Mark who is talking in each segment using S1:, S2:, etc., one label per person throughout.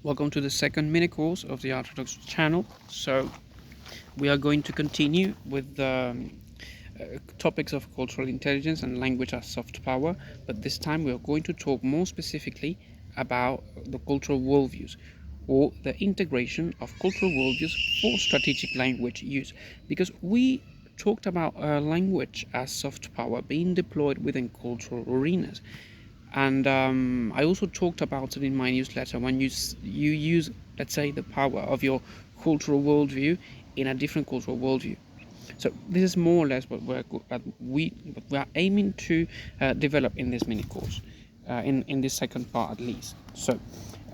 S1: Welcome to the second mini course of the Orthodox channel. So we are going to continue with the topics of cultural intelligence and language as soft power, but this time we are going to talk more specifically about the cultural worldviews, or the integration of cultural worldviews for strategic language use, because we talked about language as soft power being deployed within cultural arenas. And I also talked about it in my newsletter. When you use, let's say, the power of your cultural worldview in a different cultural worldview. So this is more or less what we are aiming to develop in this mini course, in this second part at least. So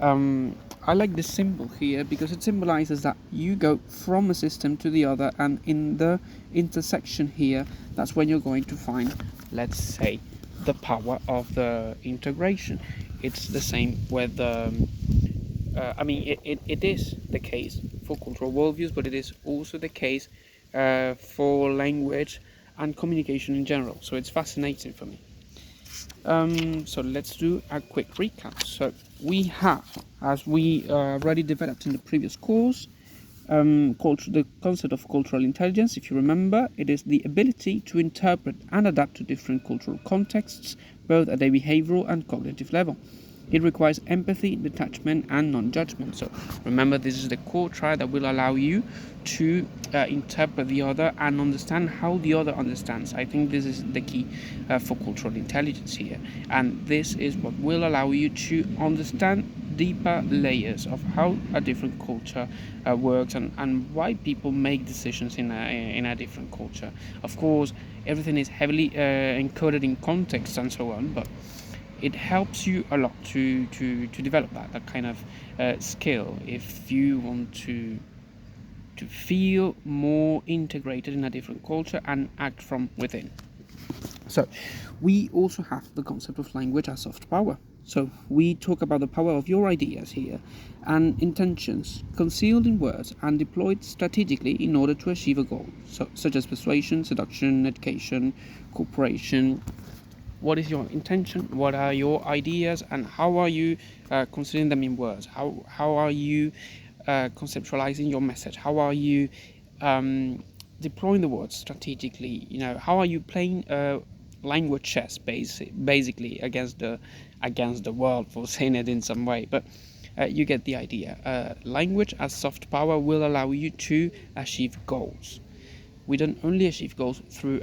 S1: I like this symbol here because it symbolizes that you go from a system to the other, and in the intersection here, that's when you're going to find, let's say, the power of the integration. It's the same with it is the case for cultural worldviews, but it is also the case for language and communication in general. So it's fascinating for me. So let's do a quick recap. So we have, as we already developed in the previous course, the concept of cultural intelligence. If you remember, it is the ability to interpret and adapt to different cultural contexts, both at a behavioral and cognitive level. It requires empathy, detachment, and non-judgment. So remember, this is the core trait that will allow you to interpret the other and understand how the other understands. I think this is the key for cultural intelligence here, and this is what will allow you to understand deeper layers of how a different culture works, and why people make decisions in a different culture. Of course, everything is heavily encoded in context and so on, but it helps you a lot to develop that kind of skill if you want to feel more integrated in a different culture and act from within. So we also have the concept of language as soft power. So we talk about the power of your ideas here and intentions concealed in words and deployed strategically in order to achieve a goal, such as persuasion, seduction, education, cooperation. What is your intention? What are your ideas? And how are you considering them in words? How are you conceptualizing your message? How are you deploying the words strategically? How are you playing language chess, basically against the world, for saying it in some way? But you get the idea. Language as soft power will allow you to achieve goals. We don't only achieve goals through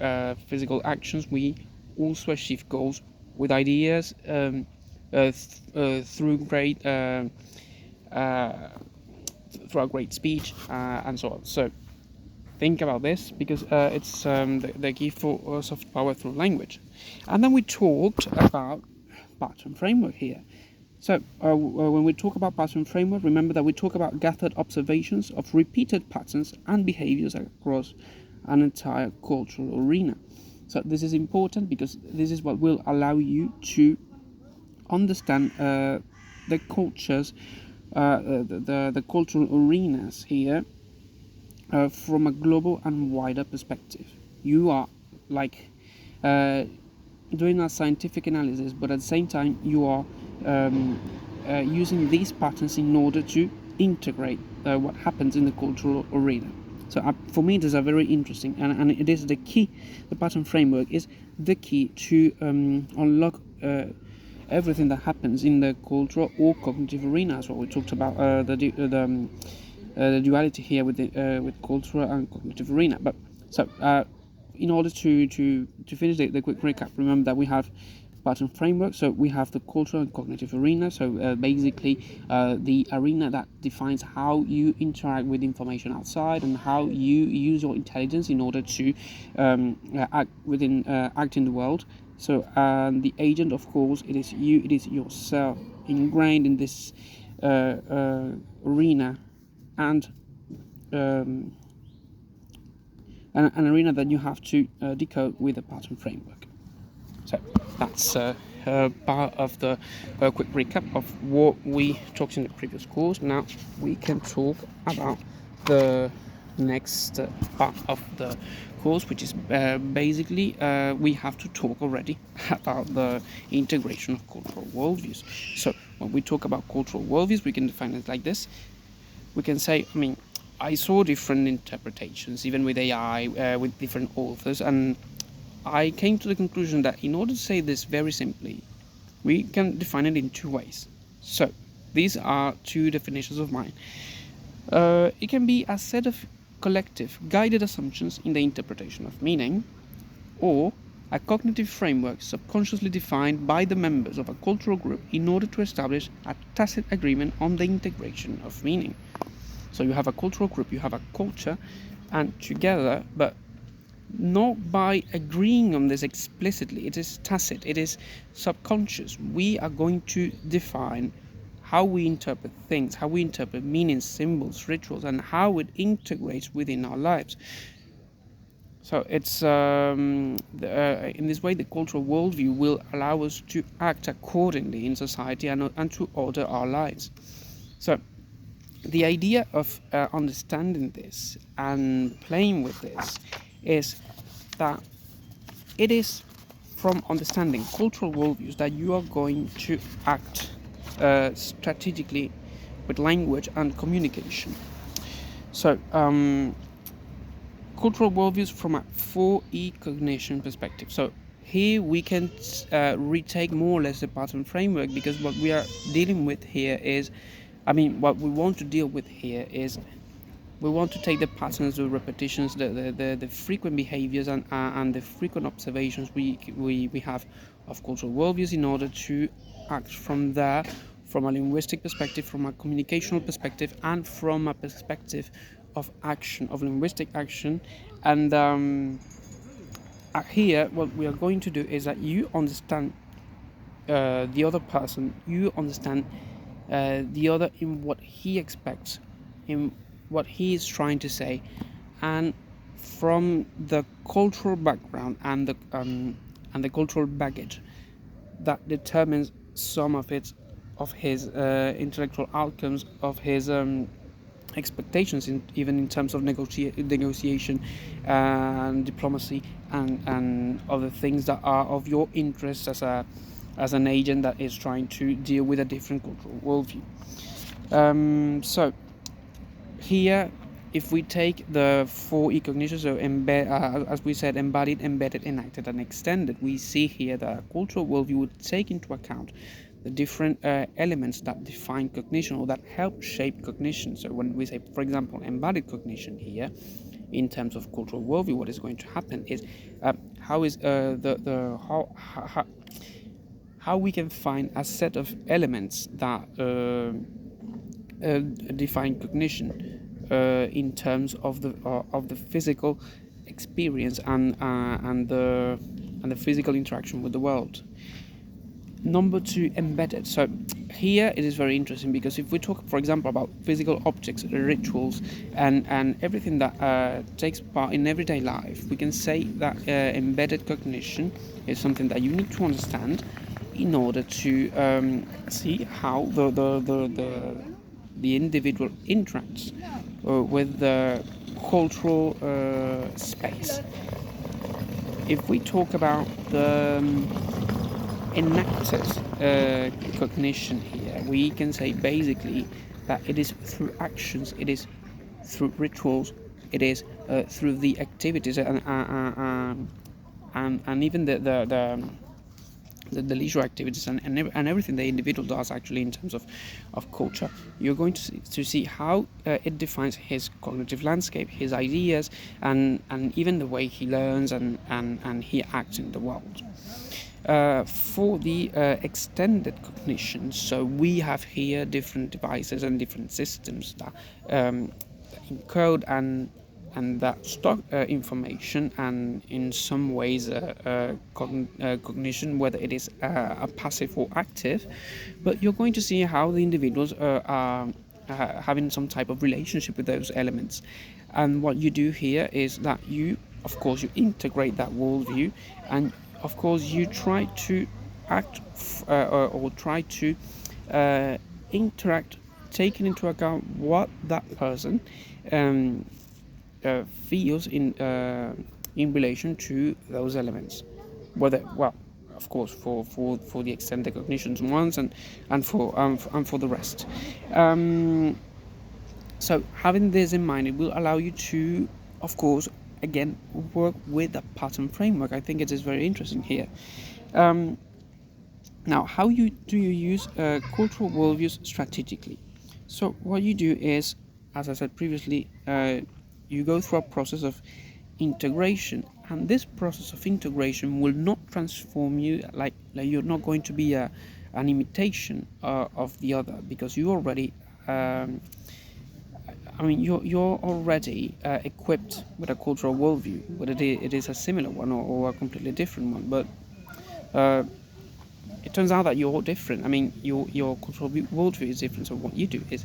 S1: physical actions. We also achieve goals with ideas through great through a great speech and so on. So think about this, because it's the key for soft power through language. And then we talked about pattern framework here. So when we talk about pattern framework, remember that we talk about gathered observations of repeated patterns and behaviors across an entire cultural arena. So this is important because this is what will allow you to understand the cultures, the cultural arenas here from a global and wider perspective. You are like doing a scientific analysis, but at the same time you are using these patterns in order to integrate what happens in the cultural arena. So for me, these are very interesting, and it is the key. The pattern framework is the key to unlock everything that happens in the cultural or cognitive arena. That's what we talked about, the duality here with cultural and cognitive arena. But so in order to finish the quick recap, remember that we have pattern framework. So we have the cultural and cognitive arena. So basically the arena that defines how you interact with information outside and how you use your intelligence in order to act in the world. So the agent, of course, it is you, it is yourself ingrained in this arena, and an arena that you have to decode with a pattern framework. So that's part of the quick recap of what we talked in the previous course. Now we can talk about the next part of the course, which is basically we have to talk already about the integration of cultural worldviews. So when we talk about cultural worldviews, we can define it like this. We can say, I saw different interpretations, even with AI, with different authors, and I came to the conclusion that in order to say this very simply, we can define it in two ways. So these are two definitions of mine. It can be a set of collective guided assumptions in the interpretation of meaning, or a cognitive framework subconsciously defined by the members of a cultural group in order to establish a tacit agreement on the integration of meaning. So you have a cultural group, you have a culture, and together, but not by agreeing on this explicitly, it is tacit, it is subconscious. We are going to define how we interpret things, how we interpret meanings, symbols, rituals, and how it integrates within our lives. So it's in this way the cultural worldview will allow us to act accordingly in society and to order our lives. So the idea of understanding this and playing with this is that it is from understanding cultural worldviews that you are going to act strategically with language and communication. So cultural worldviews from a 4E cognition perspective. So here we can retake more or less the pattern framework, because what we are dealing with here is, what we want to deal with here is we want to take the patterns, the repetitions, the frequent behaviors and the frequent observations we have of cultural worldviews in order to act from there, from a linguistic perspective, from a communicational perspective, and from a perspective of action, of linguistic action. And here what we are going to do is that you understand the other person, you understand the other in what he expects, in what he is trying to say, and from the cultural background and the cultural baggage that determines some of his intellectual outcomes, of his expectations, even in terms of negotiation and diplomacy and other things that are of your interest as an agent that is trying to deal with a different cultural worldview. So here, if we take the 4E cognition, so as we said, embodied, embedded, enacted, and extended, we see here that a cultural worldview would take into account the different elements that define cognition or that help shape cognition. So when we say, for example, embodied cognition here, in terms of cultural worldview, what is going to happen is how we can find a set of elements that define cognition in terms of the physical experience and the physical interaction with the world. Number 2, embedded. So here it is very interesting, because if we talk, for example, about physical objects, rituals, and everything that takes part in everyday life, we can say that embedded cognition is something that you need to understand in order to see how the individual interacts with the cultural space. If we talk about the enacted cognition here, we can say basically that it is through actions, it is through rituals, it is through the activities and even the leisure activities and everything the individual does actually in terms of culture. You're going to see how it defines his cognitive landscape, his ideas, and even the way he learns and he acts in the world. For the extended cognition, so we have here different devices and different systems that encode and that stock information, and in some ways cognition, whether it is a passive or active, but you're going to see how the individuals are having some type of relationship with those elements. And what you do here is that you integrate that worldview, and of course you try to act or try to interact, taking into account what that person feels in relation to those elements, whether, well, of course, for the extended cognitions ones, and for the rest. So having this in mind, it will allow you to, of course, again, work with the pattern framework. I think it is very interesting here. Now, how do you use cultural worldviews strategically? So what you do is, as I said previously, you go through a process of integration, and this process of integration will not transform you, like you're not going to be an imitation of the other, because you already you're already equipped with a cultural worldview, whether it is a similar one or a completely different one. But it turns out that you're all different. I mean, your cultural worldview is different. So what you do is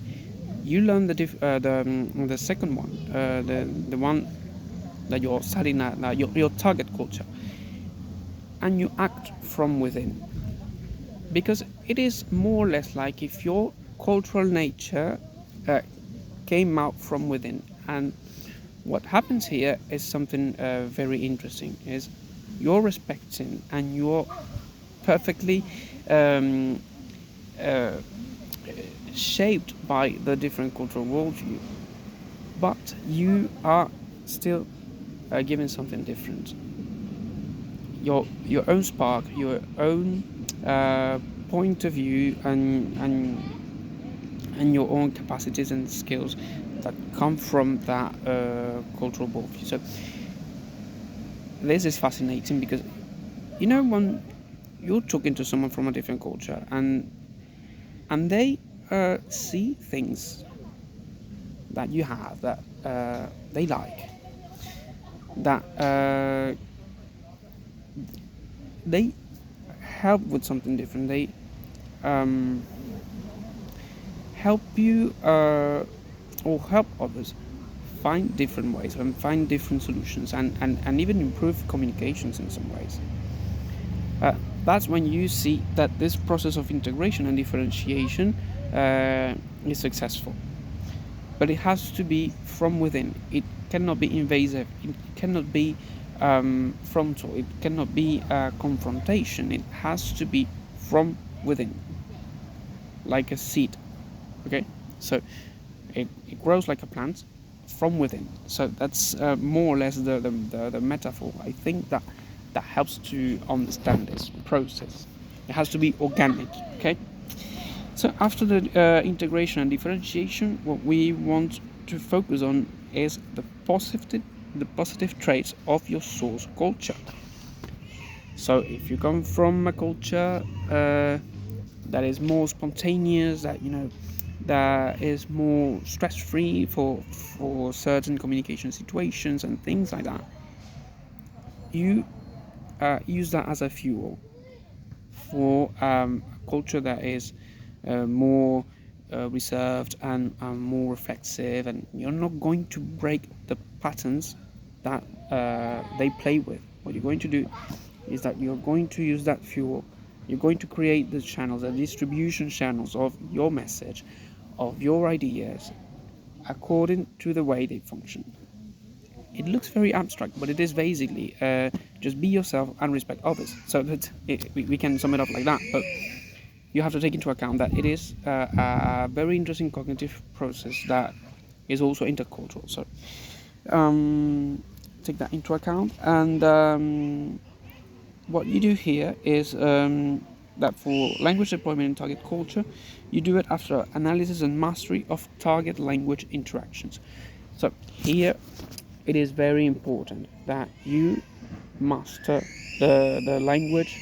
S1: you learn the second one, the one that you're studying now, your target culture, and you act from within, because it is more or less like if your cultural nature came out from within. And what happens here is something very interesting, is you're respecting and you're perfectly shaped by the different cultural worldview, but you are still given something different, your own spark, your own point of view, and your own capacities and skills that come from that cultural worldview. So this is fascinating, because when you're talking to someone from a different culture, and they see things that you have that they like, that they help with something different, they help you or help others find different ways and find different solutions, and even improve communications in some ways. That's when you see that this process of integration and differentiation is successful. But it has to be from within. It cannot be invasive. It cannot be frontal. It cannot be a confrontation. It has to be from within, like a seed. Okay, so it grows like a plant from within. So that's more or less the metaphor. I think that helps to understand this process. It has to be organic. Okay. So after the integration and differentiation, what we want to focus on is the positive traits of your source culture. So if you come from a culture that is more spontaneous, that is more stress-free for certain communication situations and things like that, you use that as a fuel for a culture that is more reserved and more reflexive, and you're not going to break the patterns that they play with. What you're going to do is that you're going to use that fuel. You're going to create the channels, the distribution channels of your message, of your ideas, according to the way they function. It looks very abstract, but it is basically just be yourself and respect others. So that we can sum it up like that. But you have to take into account that it is a very interesting cognitive process that is also intercultural. So take that into account. And what you do here is that for language deployment in target culture, you do it after analysis and mastery of target language interactions. So here it is very important that you master the language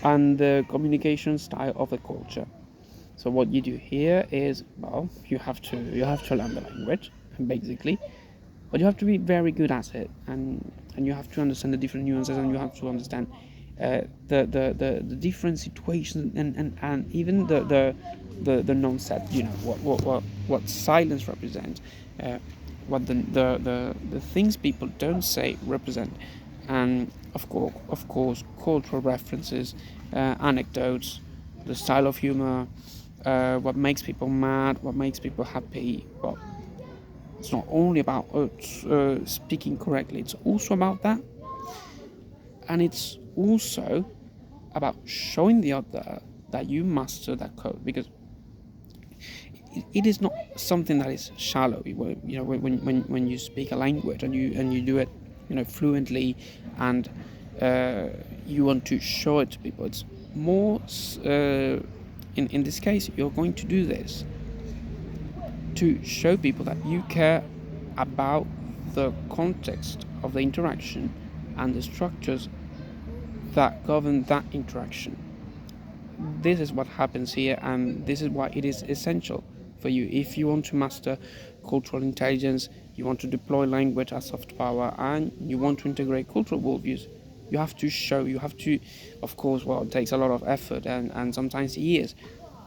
S1: and the communication style of the culture. So what you do here is, well, you have to learn the language, basically, but you have to be very good at it, and you have to understand the different nuances, and you have to understand the different situations, and even the non-set, what silence represents, what the things people don't say represent, and of course cultural references, anecdotes, the style of humor, what makes people mad, what makes people happy. Well, It's not only about speaking correctly, it's also about that. And it's also about showing the other that you master that code, because it is not something that is shallow. When you speak a language and you do it, fluently, and you want to show it to people, it's more. In this case, you're going to do this to show people that you care about the context of the interaction and the structures that govern that interaction. This is what happens here, and this is why it is essential for you. If you want to master cultural intelligence, you want to deploy language as soft power, and you want to integrate cultural worldviews, you have to, of course, well, it takes a lot of effort and sometimes years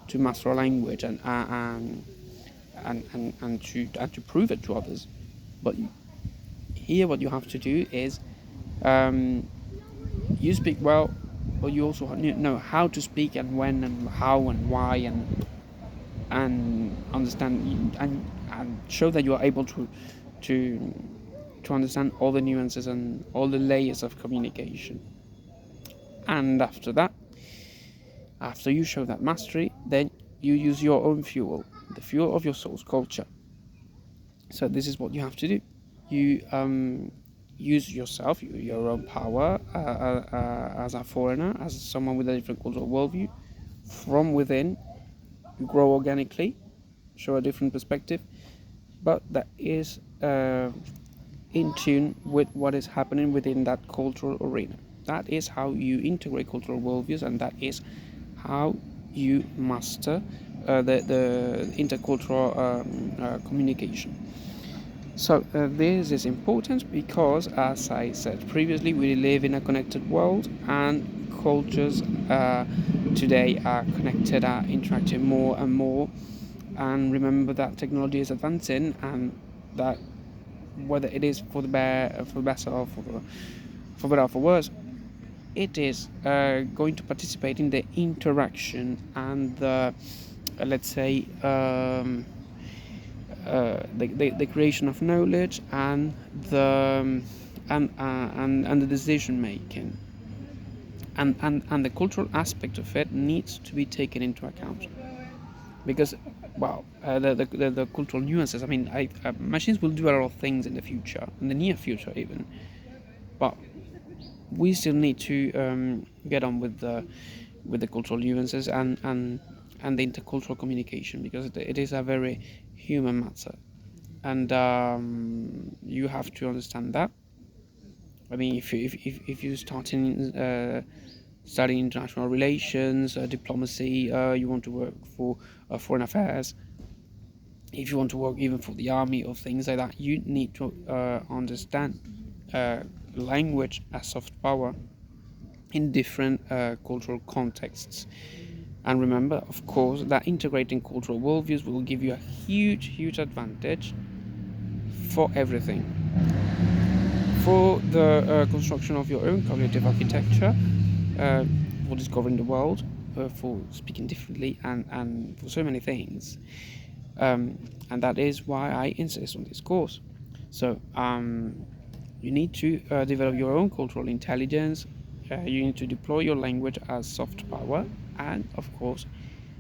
S1: to master a language and to prove it to others. But here, what you have to do is, you speak well, but you also know how to speak, and when and how and why, and understand and show that you are able to to understand all the nuances and all the layers of communication. And after that, after you show that mastery, then you use your own fuel, the fuel of your soul's culture. So this is what you have to do. You use yourself, your own power, as a foreigner, as someone with a different cultural worldview. From within, you grow organically, show a different perspective, but that is in tune with what is happening within that cultural arena. That is how you integrate cultural worldviews, and that is how you master the intercultural communication. So this is important because, as I said previously, we live in a connected world, and cultures today are connected, are interacting more and more. And remember that technology is advancing, and that whether it is for the better or for better or for worse, it is going to participate in the interaction and the let's say the creation of knowledge and the decision making, and the cultural aspect of it needs to be taken into account, because the cultural nuances. I mean, machines will do a lot of things in the future, in the near future even, but we still need to get on with the cultural nuances and the intercultural communication, because it is a very human matter, and you have to understand that. I mean, if you start in studying international relations, diplomacy, you want to work for foreign affairs, if you want to work even for the army or things like that, you need to understand language as soft power in different cultural contexts. And remember, of course, that integrating cultural worldviews will give you a huge advantage for everything. For the construction of your own cognitive architecture, for discovering the world, for speaking differently, and for so many things. And that is why I insist on this course. So you need to develop your own cultural intelligence. You need to deploy your language as soft power, and of course,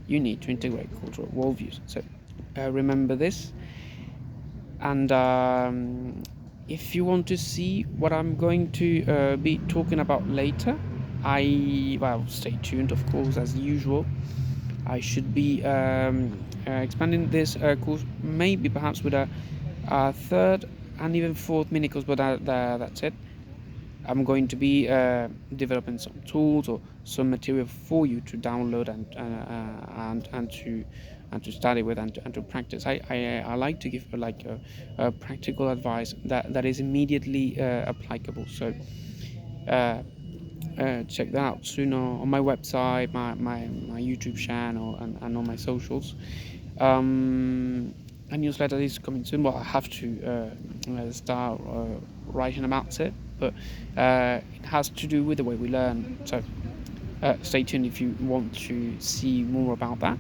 S1: you need to integrate cultural worldviews. So remember this, and if you want to see what I'm going to be talking about later, stay tuned, of course, as usual. I should be expanding this course, maybe perhaps with a third and even fourth mini course, but that's it. I'm going to be developing some tools or some material for you to download and to study with and to practice. I like to give a practical advice that is immediately applicable. So check that out soon on my website, my YouTube channel, and on my socials. A newsletter is coming soon. Well, I have to start writing about it, but it has to do with the way we learn. So stay tuned if you want to see more about that.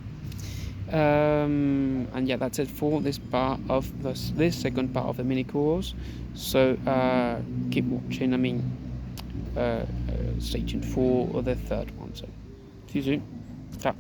S1: And yeah, that's it for this part of this second part of the mini course. So keep watching. Stay tuned for the third one. So see you soon. Ciao.